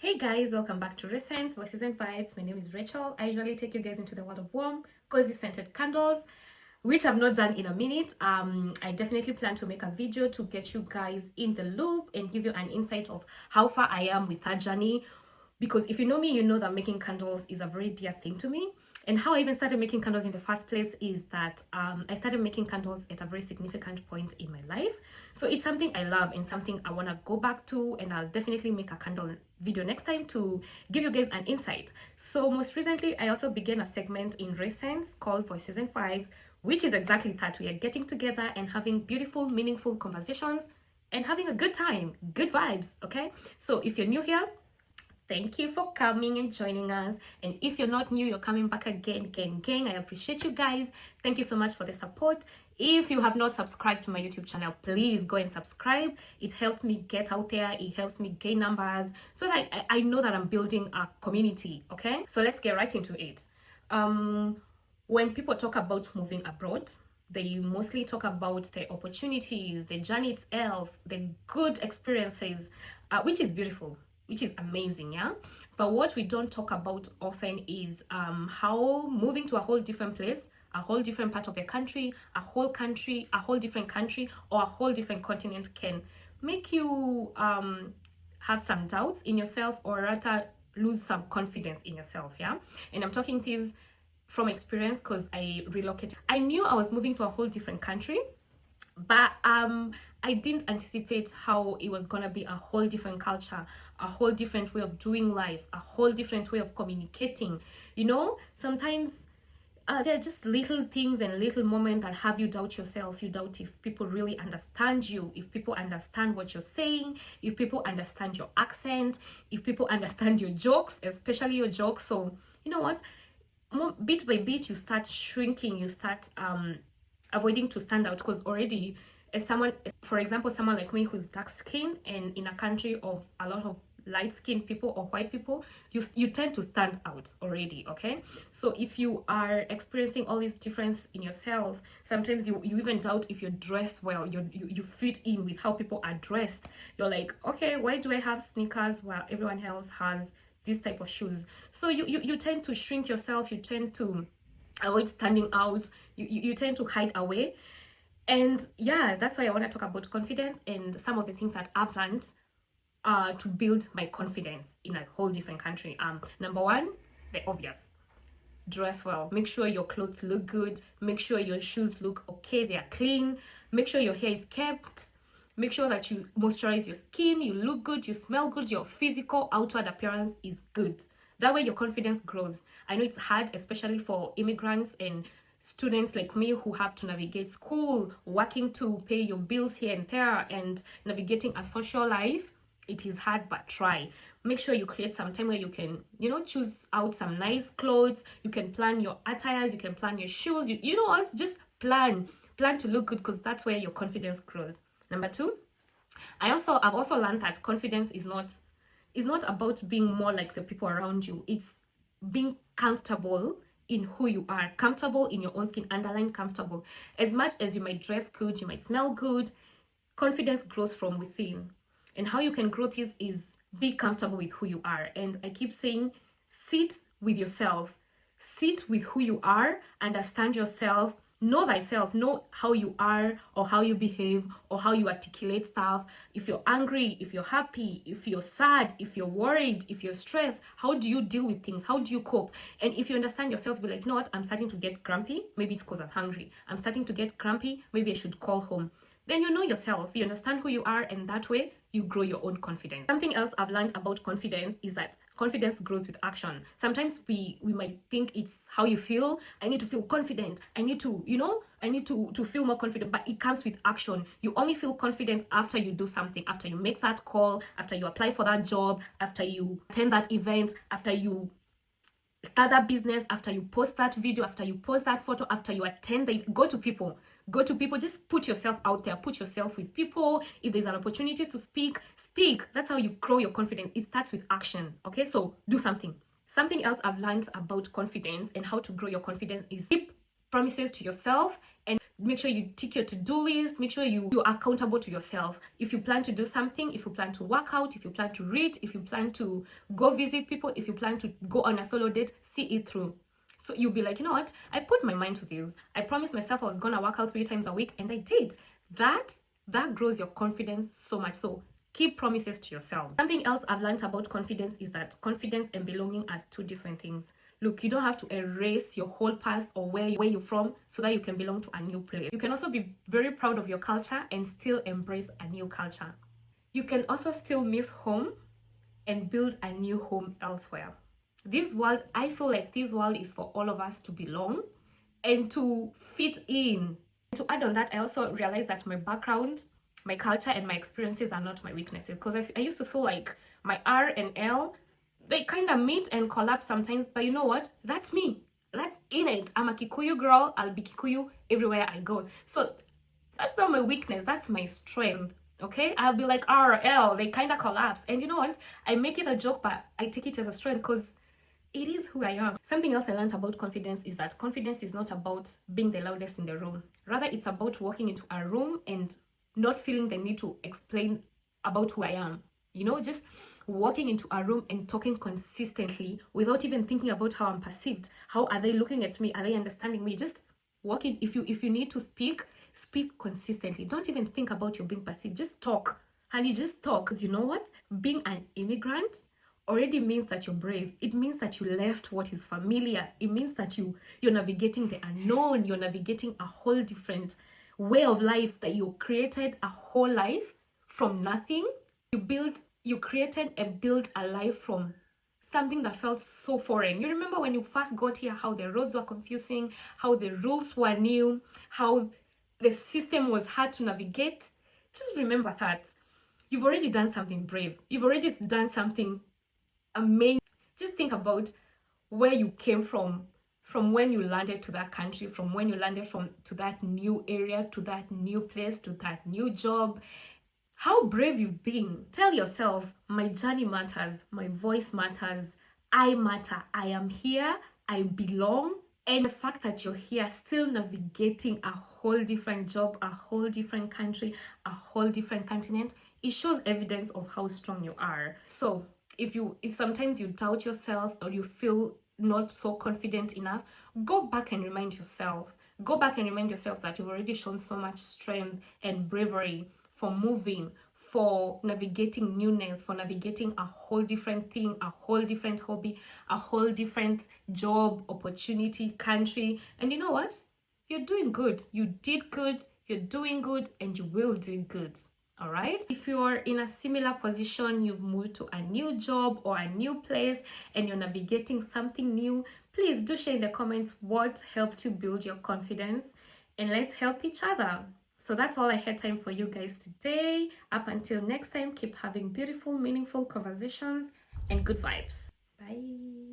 Hey guys, welcome back to Recents Voices and Vibes. My name is Rachel. I usually take you guys into the world of warm, cozy scented candles, which I've not done in a minute. I definitely plan to make a video to get you guys in the loop and give you an insight of how far I am with that journey. Because if you know me, you know that making candles is a very dear thing to me. And how I even started making candles in the first place is that I started making candles at a very significant point in my life. So it's something I love and something I want to go back to, and I'll definitely make a candle video next time to give you guys an insight. So most recently, I also began a segment in Recents called Voices and Vibes, which is exactly that. We are getting together and having beautiful, meaningful conversations and having a good time, good vibes, okay? So if you're new here, thank you for coming and joining us. And if you're not new, you're coming back again, gang. I appreciate you guys. Thank you so much for the support. If you have not subscribed to my YouTube channel, please go and subscribe. It helps me get out there. It helps me gain numbers so that I know that I'm building a community, okay? So let's get right into it. When people talk about moving abroad, they mostly talk about the opportunities, the journey itself, the good experiences, which is beautiful, which is amazing, yeah. But what we don't talk about often is how moving to a whole different place, a whole different part of the country, a whole different country, or a whole different continent can make you have some doubts in yourself, or rather lose some confidence in yourself, yeah. And I'm talking this from experience because I relocated. I knew I was moving to a whole different country, but I didn't anticipate how it was gonna be a whole different culture, a whole different way of doing life, a whole different way of communicating. You know, sometimes there are just little things and little moments that have you doubt yourself. You doubt if people really understand you, if people understand what you're saying, if people understand your accent, if people understand your jokes, especially your jokes. So you know what, bit by bit you start shrinking, you start avoiding to stand out, because already as someone, for example, someone like me who's dark skinned and in a country of a lot of light skinned people or white people, you tend to stand out already, okay? So if you are experiencing all these difference in yourself, sometimes you even doubt if you're dressed well, you fit in with how people are dressed. You're like, okay, why do I have sneakers while everyone else has this type of shoes? So you tend to shrink yourself, you tend to avoid standing out, you tend to hide away. And yeah, that's why I want to talk about confidence and some of the things that I've learned to build my confidence in a whole different country. Number one, the obvious: dress well. Make sure your clothes look good, make sure your shoes look okay, they are clean, make sure your hair is kept, make sure that you moisturize your skin, you look good, you smell good, your physical outward appearance is good. That way your confidence grows. I know it's hard, especially for immigrants and students like me who have to navigate school, working to pay your bills here and there, and navigating a social life. It is hard, but try. Make sure you create some time where you can, you know, choose out some nice clothes. You can plan your attires, you can plan your shoes. You know what? Just plan to look good, because that's where your confidence grows. Number two, I've also learned that confidence is not about being more like the people around you. It's being comfortable in who you are, comfortable in your own skin, underline comfortable. As much as you might dress good, you might smell good, confidence grows from within. And how you can grow this is be comfortable with who you are. And I keep saying, sit with yourself, sit with who you are, understand yourself, know thyself, know how you are or how you behave or how you articulate stuff. If you're angry, if you're happy, if you're sad, if you're worried, if you're stressed, how do you deal with things? How do you cope? And if you understand yourself, be like, you know what, I'm starting to get grumpy. Maybe it's because I'm hungry. I'm starting to get grumpy. Maybe I should call home. Then you know yourself, you understand who you are, and that way you grow your own confidence. Something else I've learned about confidence is that confidence grows with action. Sometimes we might think it's how you feel. I need to feel confident. I need to, I need to feel more confident, but it comes with action. You only feel confident after you do something, after you make that call, after you apply for that job, after you attend that event, after you start that business, after you post that video, after you post that photo, after you attend go to people, just put yourself out there, put yourself with people. If there's an opportunity to speak. That's how you grow your confidence. It starts with action, okay? So do something. Something else I've learned about confidence and how to grow your confidence is keep promises to yourself and make sure you tick your to-do list. Make sure you're accountable to yourself. If you plan to do something, if you plan to work out, if you plan to read, if you plan to go visit people, if you plan to go on a solo date, see it through. So you'll be like, you know what, I put my mind to this. I promised myself I was gonna work out 3 times a week, and I did. That grows your confidence so much. So keep promises to yourself. Something else I've learned about confidence is that confidence and belonging are 2 different things. Look, you don't have to erase your whole past or where you're from so that you can belong to a new place. You can also be very proud of your culture and still embrace a new culture. You can also still miss home and build a new home elsewhere. This world, I feel like this world is for all of us to belong and to fit in. To add on that, I also realized that my background, my culture, and my experiences are not my weaknesses, because I used to feel like my R and L, they kind of meet and collapse sometimes, but you know what? That's me. That's in it. I'm a Kikuyu girl. I'll be Kikuyu everywhere I go. So that's not my weakness. That's my strength. Okay? I'll be like R, L, they kind of collapse. And you know what? I make it a joke, but I take it as a strength because it is who I am. Something else I learned about confidence is that confidence is not about being the loudest in the room. Rather, it's about walking into a room and not feeling the need to explain about who I am. You know, just walking into a room and talking consistently without even thinking about how I'm perceived. How are they looking at me? Are they understanding me? Just walking. If you need to speak consistently. Don't even think about you being perceived. Just talk. Honey, just talk. Because you know what? Being an immigrant already means that you're brave. It means that you left what is familiar. It means that you're navigating the unknown. You're navigating a whole different way of life, that you created a whole life from nothing. You created and built a life from something that felt so foreign. You remember when you first got here, how the roads were confusing, how the rules were new, how the system was hard to navigate. Just remember that. You've already done something brave. You've already done something amazing. Just think about where you came from when you landed to that country, from when you landed to that new area, to that new place, to that new job. How brave you've been. Tell yourself, my journey matters, my voice matters, I matter, I am here, I belong. And the fact that you're here still navigating a whole different job, a whole different country, a whole different continent, it shows evidence of how strong you are. So if sometimes you doubt yourself or you feel not so confident enough, go back and remind yourself. Go back and remind yourself that you've already shown so much strength and bravery for moving, for navigating newness, for navigating a whole different thing, a whole different hobby, a whole different job, opportunity, country. And you know what? You're doing good. You did good, you're doing good, and you will do good. All right? If you're in a similar position, you've moved to a new job or a new place and you're navigating something new, please do share in the comments what helped you build your confidence, and let's help each other. So that's all I had time for you guys today. Up until next time, keep having beautiful, meaningful conversations and good vibes. Bye.